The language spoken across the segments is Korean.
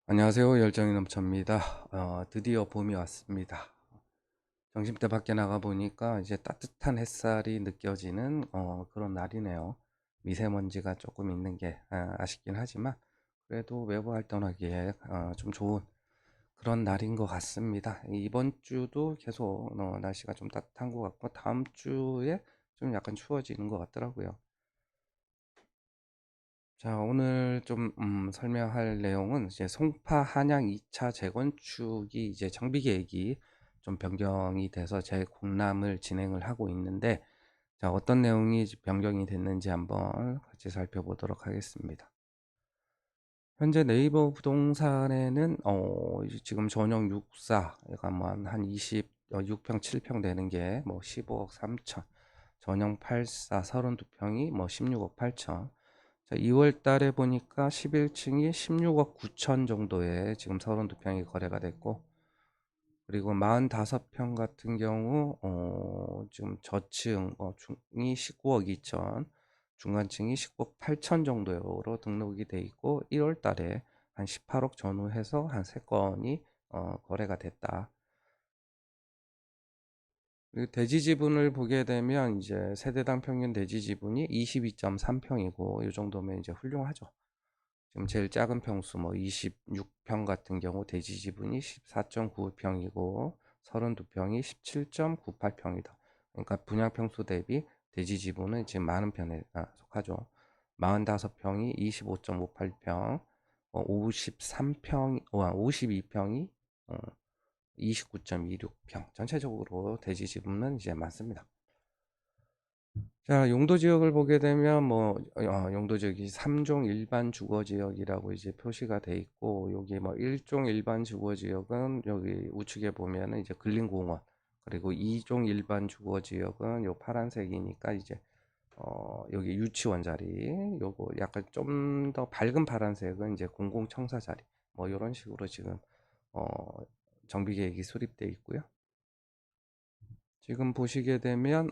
안녕하세요. 열정이 넘쳐입니다. 드디어 봄이 왔습니다. 점심때 밖에 나가 보니까 이제 따뜻한 햇살이 느껴지는 그런 날이네요. 미세먼지가 조금 있는 게 아쉽긴 하지만 그래도 외부 활동하기에 좀 좋은 그런 날인 것 같습니다. 이번 주도 계속 날씨가 좀 따뜻한 것 같고 다음 주에 좀 약간 추워지는 것 같더라고요. 자, 오늘 좀 설명할 내용은 이제 송파 한양 2차 재건축이 이제 정비 계획이 좀 변경이 돼서 재공람을 진행을 하고 있는데, 자, 어떤 내용이 변경이 됐는지 한번 같이 살펴보도록 하겠습니다. 현재 네이버 부동산에는 이제 지금 전용 64, 약간 뭐한 6평 7평 되는 게 뭐 15억 3천, 전용 84 32평이 뭐 16억 8천. 자, 2월 달에 보니까 11층이 16억 9천 정도에 지금 32평이 거래가 됐고, 그리고 45평 같은 경우 지금 저층 중이 19억 2천, 중간층이 19억 8천 정도로 등록이 돼 있고 1월 달에 한 18억 전후해서 한 3건이 거래가 됐다. 그리고 대지 지분을 보게 되면 이제 세대당 평균 대지 지분이 22.3평이고 이 정도면 이제 훌륭하죠. 지금 제일 작은 평수 뭐 26평 같은 경우 대지 지분이 14.9평이고 32평이 17.98평이다. 그러니까 분양 평수 대비 대지 지분은 지금 많은 편에 속하죠. 45평이 25.58평, 53평, 52평이 29.26평. 전체적으로 대지 지분은 이제 많습니다. 자, 용도 지역을 보게 되면 뭐 용도 지역이 3종 일반 주거 지역이라고 이제 표시가 돼 있고 여기 뭐 1종 일반 주거 지역은 여기 우측에 보면은 이제 근린공원, 그리고 2종 일반 주거 지역은 요 파란색이니까 이제 여기 유치원 자리, 요거 약간 좀 더 밝은 파란색은 이제 공공청사 자리, 뭐 이런 식으로 지금 어 정비 계획이 수립되어 있고요. 지금 보시게 되면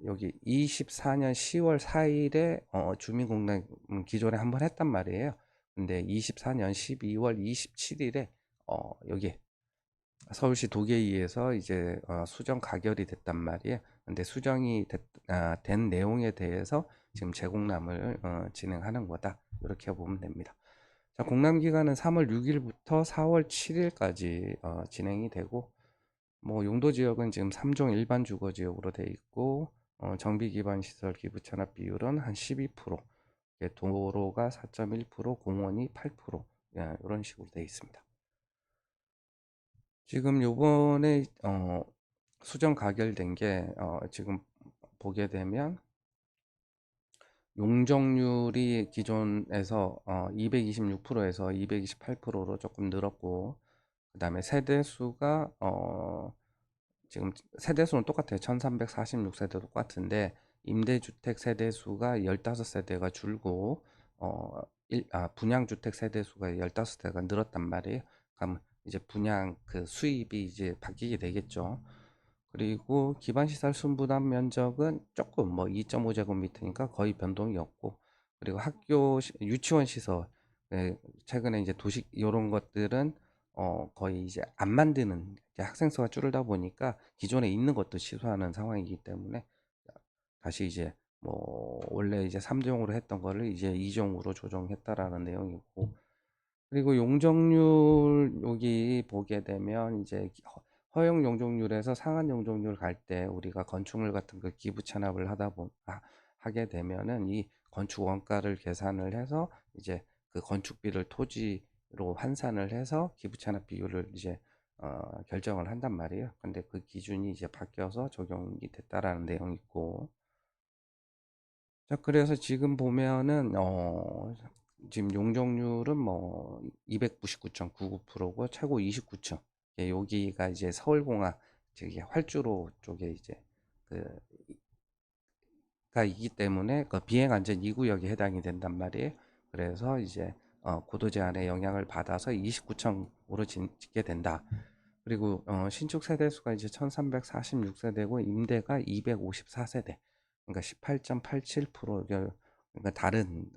여기 24년 10월 4일에 주민공단 기존에 한번 했단 말이에요. 근데 24년 12월 27일에 여기 서울시 도계위에서 이제 수정 가결이 됐단 말이에요. 근데 수정이 된 내용에 대해서 지금 재공람을 진행하는 거다. 이렇게 보면 됩니다. 자, 공람 기간은 3월 6일부터 4월 7일까지 진행이 되고, 뭐 용도 지역은 지금 3종 일반 주거 지역으로 돼 있고 정비 기반 시설 기부 찬압 비율은 한 12%, 도로가 4.1%, 공원이 8%, 이런 식으로 돼 있습니다. 지금 요번에 수정 가결된 게 지금 보게 되면 용적률이 기존에서 226%에서 228%로 조금 늘었고, 그다음에 세대 수가 지금 세대수는 똑같아요. 1346세대 똑같은데 임대주택 세대수가 15세대가 줄고 분양주택 세대수가 15세대가 늘었단 말이에요. 그럼 이제 분양 그 수입이 이제 바뀌게 되겠죠. 그리고 기반시설 순부담 면적은 조금 뭐 2.5제곱미터니까 거의 변동이 없고, 그리고 유치원 시설, 최근에 이제 도시 이런 것들은 거의 이제 안 만드는, 이제 학생 수가 줄다 보니까 기존에 있는 것도 취소하는 상황이기 때문에 다시 이제 뭐 원래 이제 3종으로 했던 거를 이제 2종으로 조정했다라는 내용이고, 그리고 용적률 여기 보게 되면 이제 허용 용적률에서 상한 용적률 갈 때 우리가 건축물 같은 거 기부 찬압을 하게 되면은 이 건축 원가를 계산을 해서 이제 그 건축비를 토지로 환산을 해서 기부 찬압 비율을 이제 결정을 한단 말이에요. 근데 그 기준이 이제 바뀌어서 적용이 됐다라는 내용이 있고, 자, 그래서 지금 보면은 지금 용적률은 뭐 299.99%고 최고 29층. 여기가 이제 서울공항 저기 활주로 쪽에 이제 그가 있기 때문에 그 비행 안전 2구역에 해당이 된단 말이에요. 그래서 이제 고도 제한의 영향을 받아서 29층으로 짓게 된다. 그리고 신축 세대 수가 이제 1346세대고 임대가 254세대. 그러니까 18.87%, 그러니까 다른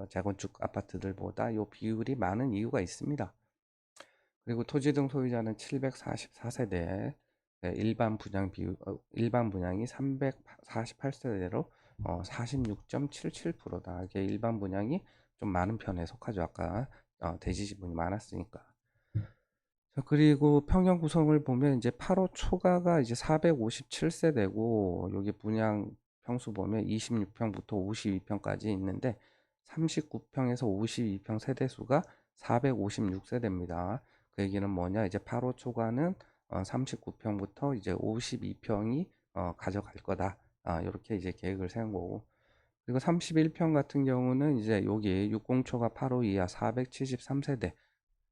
재건축 아파트들보다 요 비율이 많은 이유가 있습니다. 그리고 토지 등 소유자는 744세대, 일반 분양이 348세대로 46.77%다. 이게 일반 분양이 좀 많은 편에 속하죠. 아까 대지 지분이 많았으니까. 자, 그리고 평형 구성을 보면 이제 8호 초과가 이제 457세대고 여기 분양 평수 보면 26평부터 52평까지 있는데 39평에서 52평 세대 수가 456세대입니다. 그 얘기는 뭐냐? 이제 8호 초과는 39평부터 이제 52평이 가져갈 거다. 이렇게 이제 계획을 세운 거고. 그리고 31평 같은 경우는 이제 여기 60초가 8호 이하 473세대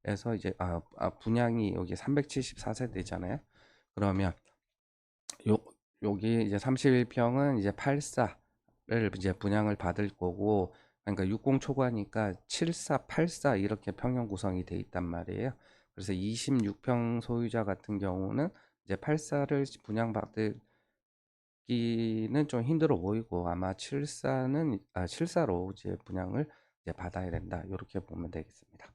에서 이제 분양이 여기 374세대잖아요. 그러면 요 여기 이제 31평은 이제 84를 이제 분양을 받을 거고 그러니까 60 초과니까 74, 84 이렇게 평형 구성이 돼 있단 말이에요. 그래서 26평 소유자 같은 경우는 이제 84를 분양받기는 좀 힘들어 보이고 아마 74로 이제 분양을 이제 받아야 된다. 이렇게 보면 되겠습니다.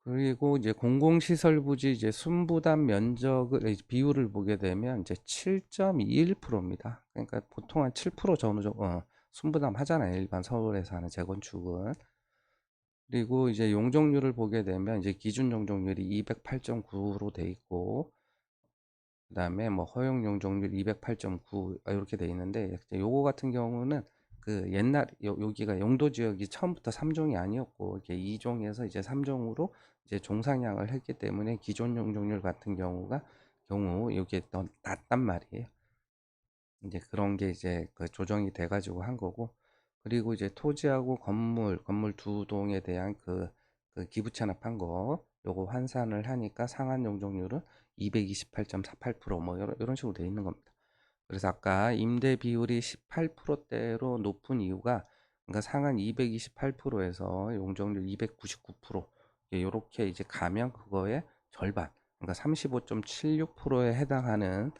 그리고 이제 공공시설 부지 이제 순부담 면적을 비율을 보게 되면 이제 7.21%입니다. 그러니까 보통 한 7% 정도 순부담 하잖아요. 일반 서울에서 하는 재건축은. 그리고 이제 용적률을 보게 되면 이제 기준 용적률이 208.9로 돼 있고 그다음에 뭐 허용 용적률 208.9 이렇게 돼 있는데 요거 같은 경우는 그 옛날 여기가 용도 지역이 처음부터 3종이 아니었고 이게 2종에서 이제 3종으로 이제 종상향을 했기 때문에 기존 용적률 같은 경우 이게 더 낮단 말이에요. 이제 그런 게 이제 그 조정이 돼 가지고 한 거고 그리고 이제 토지하고 건물 두 동에 대한 그 기부 체납한 거 요거 환산을 하니까 상한 용적률은 228.48%뭐 이런 식으로 돼 있는 겁니다. 그래서 아까 임대 비율이 18%대로 높은 이유가 그러니까 상한 228%에서 용적률 299% 이렇게 이제 가면 그거의 절반 그러니까 35.76%에 해당하는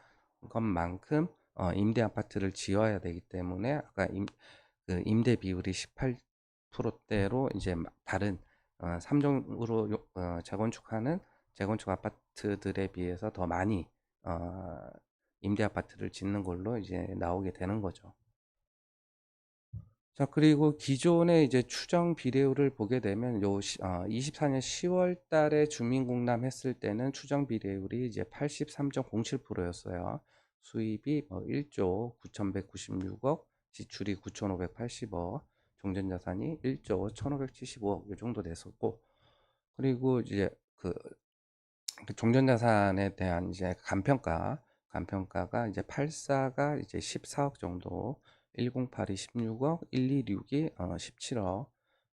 것만큼 임대 아파트를 지어야 되기 때문에 아까 그 임대 비율이 18%대로 이제 다른 3종으로 재건축하는 재건축 아파트들에 비해서 더 많이 어, 임대 아파트를 짓는 걸로 이제 나오게 되는 거죠. 자, 그리고 기존의 이제 추정 비례율을 보게 되면 24년 10월 달에 주민공람 했을 때는 추정 비례율이 이제 83.07%였어요. 수입이 1조 9,196억, 지출이 9,580억, 종전자산이 1조 1,575억 이 정도 됐었고, 그리고 이제 그 종전자산에 대한 이제 간평가가 이제 84가 이제 14억 정도, 1082 16억, 126이 17억,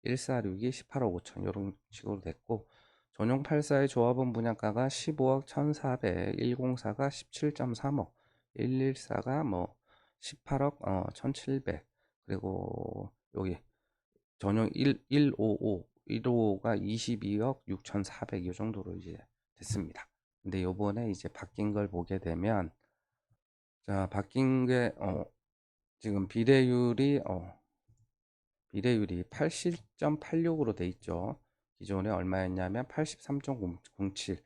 146이 18억 5천 이런 식으로 됐고 전용 84의 조합원 분양가가 15억 1,400, 104가 17.3억, 114가 뭐 18억 1,700 그리고 여기 전용 155가 22억 6,400 이 정도로 이제 됐습니다. 근데 요번에 이제 바뀐 걸 보게 되면 자 바뀐 게 지금 비례율이 80.86으로 돼 있죠. 기존에 얼마였냐면 83.07.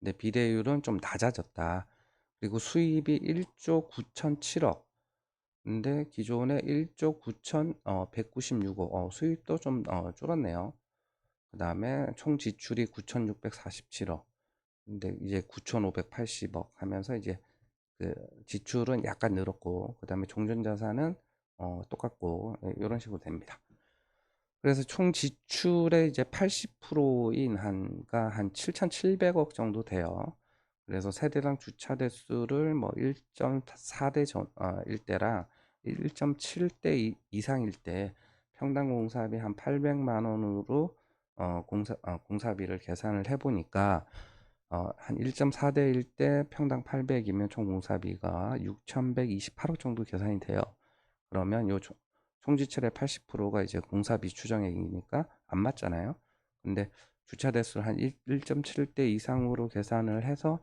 근데 비례율은 좀 낮아졌다. 그리고 수입이 1조 9,007억. 근데 기존에 1조 9,196억. 수입도 좀 줄었네요. 그 다음에 총 지출이 9,647억. 근데 이제 9,580억 하면서 이제 그 지출은 약간 늘었고, 그 다음에 종전자산은 똑같고, 이런 식으로 됩니다. 그래서 총 지출의 이제 80%인 한 7,700억 정도 돼요. 그래서 세대당 주차 대수를 뭐 1.4대 일대랑 1.7대 이상일 때 평당 공사비 한 800만 원으로 공사비를 계산을 해보니까 한 1.4대 일 때 평당 800이면 총 공사비가 6,128억 정도 계산이 돼요. 그러면 요 총지출의 80%가 이제 공사비 추정액이니까 안 맞잖아요. 근데 주차 대수를 한 1.7대 이상으로 계산을 해서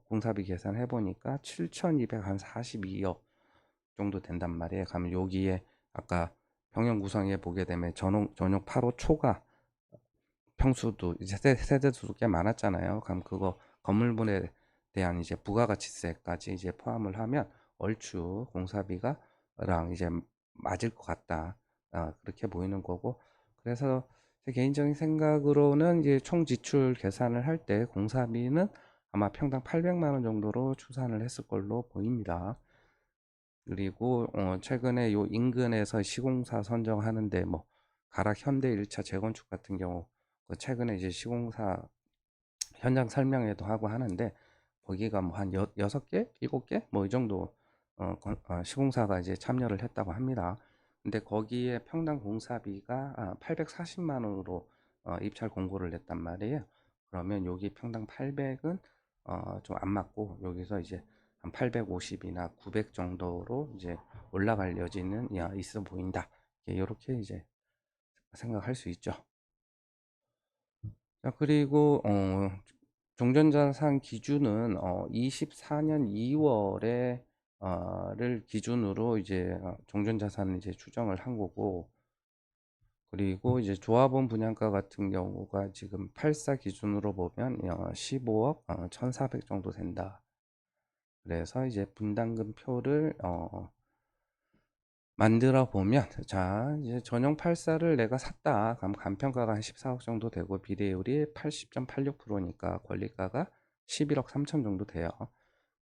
공사비 계산해 보니까 7,242억 정도 된단 말이에요. 그러면 여기에 아까 평형 구성에 보게 되면 전용 8호 초과 평수도 이제 세대수도 꽤 많았잖아요. 그럼 그거 건물물에 대한 이제 부가가치세까지 이제 포함을 하면 얼추 공사비가랑 이제 맞을 것 같다. 그렇게 보이는 거고. 그래서 제 개인적인 생각으로는 이제 총 지출 계산을 할 때 공사비는 아마 평당 800만 원 정도로 추산을 했을 걸로 보입니다. 그리고 최근에 요 인근에서 시공사 선정하는데 뭐 가락 현대 1차 재건축 같은 경우 그 최근에 이제 시공사 현장 설명회도 하고 하는데 거기가 뭐 한 여섯 개, 일곱 개 뭐 이 정도 시공사가 이제 참여를 했다고 합니다. 근데 거기에 평당 공사비가 840만 원으로 입찰 공고를 냈단 말이에요. 그러면 여기 평당 800은 좀 안 맞고 여기서 이제 한 850이나 900 정도로 이제 올라갈 여지는 있어 보인다. 이렇게 이제 생각할 수 있죠. 자, 그리고 종전자산 기준은 24년 2월에 를 기준으로 이제 종전자산을 이제 추정을 한 거고, 그리고 이제 조합원 분양가 같은 경우가 지금 84 기준으로 보면 15억 1,400 정도 된다. 그래서 이제 분담금 표를 만들어 보면, 자 이제 전용 84를 내가 샀다. 그럼 간평가가 한 14억 정도 되고 비례율이 80.86%니까 권리가가 11억 3천 정도 돼요.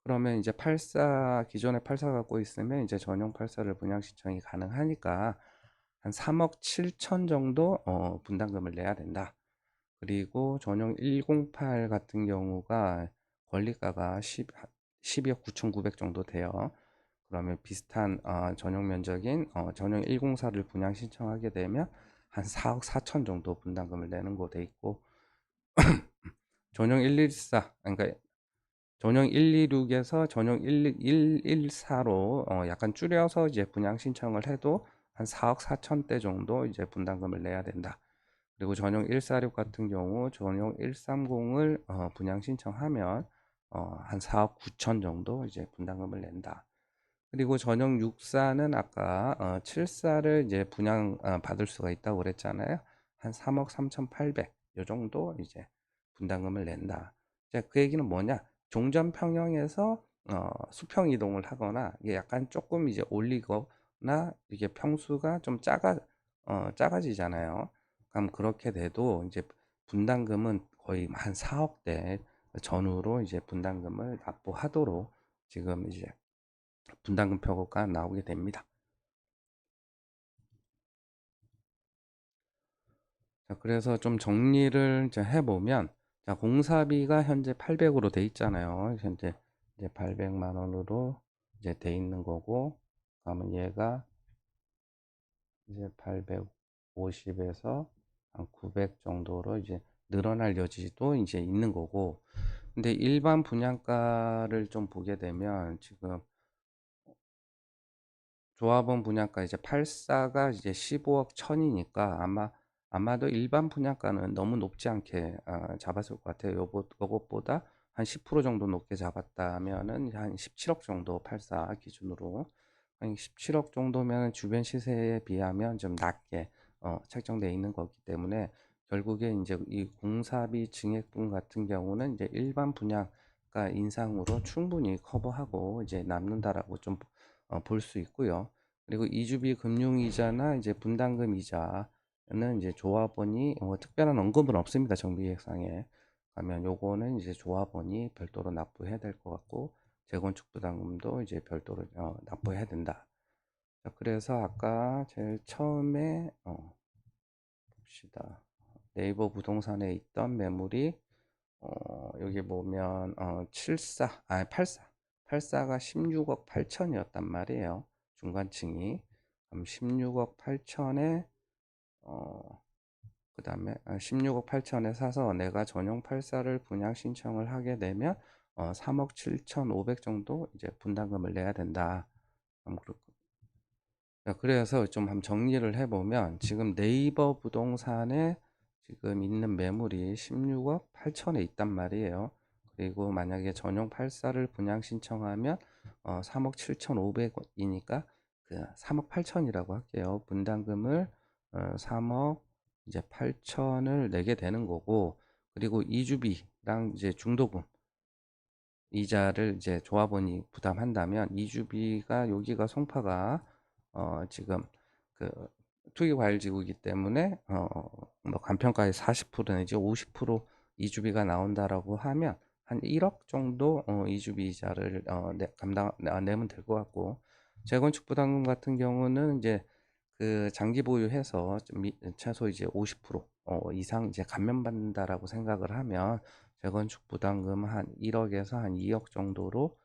그러면 이제 84 기존에 84 갖고 있으면 이제 전용 84를 분양 신청이 가능하니까 한 3억 7천 정도 분담금을 내야 된다. 그리고 전용 108 같은 경우가 권리가가 12억 9,900 정도 돼요. 그러면 비슷한 전용 면적인 전용 104를 분양 신청하게 되면 한 4억 4천 정도 분담금을 내는 거 돼 있고, 전용 114 그러니까 전용 126에서 전용 114로 약간 줄여서 이제 분양 신청을 해도 한 4억 4천대 정도 이제 분담금을 내야 된다. 그리고 전용 146 같은 경우 전용 130을 분양 신청하면 한 4억 9천 정도 이제 분담금을 낸다. 그리고 전용 64는 아까 74를 이제 분양 받을 수가 있다고 그랬잖아요. 한 3억 3,800 요 정도 이제 분담금을 낸다. 자, 그 얘기는 뭐냐? 종전 평형에서 수평 이동을 하거나 이게 약간 조금 이제 올리거나 이게 평수가 좀 작아지잖아요. 그럼 그렇게 돼도 이제 분담금은 거의 한 4억대 전후로 이제 분담금을 납부하도록 지금 이제 분담금 표가 나오게 됩니다. 자, 그래서 좀 정리를 이제 해보면, 자, 공사비가 현재 800으로 돼 있잖아요. 현재 이제 800만 원으로 이제 돼 있는 거고, 그러면 얘가 이제 850에서 한 900 정도로 이제 늘어날 여지도 이제 있는 거고, 근데 일반 분양가를 좀 보게 되면 지금 조합원 분양가 이제 84가 이제 15억 천이니까 아마도 일반 분양가는 너무 높지 않게 잡았을 것 같아요. 요것보다 한 10% 정도 높게 잡았다면은 한 17억 정도 84 기준으로 한 17억 정도면 주변 시세에 비하면 좀 낮게 책정되어 있는 거기 때문에 결국에 이제 이 공사비 증액분 같은 경우는 이제 일반 분양가 인상으로 충분히 커버하고 이제 남는다라고 좀 볼 수 있고요. 그리고 이주비 금융이자나 이제 분담금 이자는 이제 조합원이 특별한 언급은 없습니다. 정비계획상에 가면 요거는 이제 조합원이 별도로 납부해야 될 것 같고 재건축 부담금도 이제 별도로 납부해야 된다. 자, 그래서 아까 제일 처음에 봅시다. 네이버 부동산에 있던 매물이 여기 보면 84가 16억 8천이었단 말이에요. 중간층이. 그럼 16억 8천에 그 다음에 16억 8천에 사서 내가 전용 84를 분양 신청을 하게 되면 3억 7천5백 정도 이제 분담금을 내야 된다. 자, 그래서 좀 한번 정리를 해보면 지금 네이버 부동산에 지금 있는 매물이 16억 8천에 있단 말이에요. 그리고 만약에 전용 84를 분양 신청하면 3억 7,500원이니까 그 3억 8천이라고 할게요. 분담금을 3억 이제 8천을 내게 되는 거고, 그리고 이주비랑 이제 중도금 이자를 이제 조합원이 부담한다면, 이주비가 여기가 송파가 지금 그 투기과열지구이기 때문에 뭐 간평가의 40% 내지 50% 이주비가 나온다라고 하면 한 1억 정도 이주비 이자를 내면 될 것 같고, 재건축 부담금 같은 경우는 이제 그 장기 보유해서 최소 이제 50% 이상 이제 감면받는다라고 생각을 하면 재건축 부담금 한 1억에서 한 2억 정도로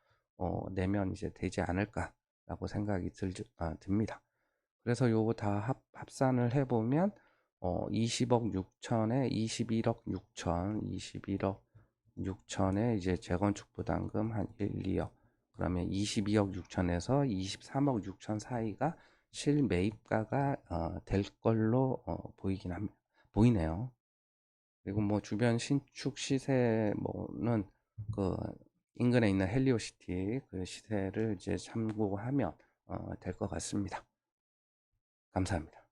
내면 이제 되지 않을까라고 생각이 듭니다. 그래서 요거 다 합산을 해보면 20억 6천에 21억 6천, 21억 6천에 이제 재건축 부담금 한 1, 2억, 그러면 22억 6천에서 23억 6천 사이가 실매입가가 될 걸로 보이네요. 그리고 뭐 주변 신축 시세 뭐는 그 인근에 있는 헬리오시티 그 시세를 이제 참고하면 될 것 같습니다. 감사합니다.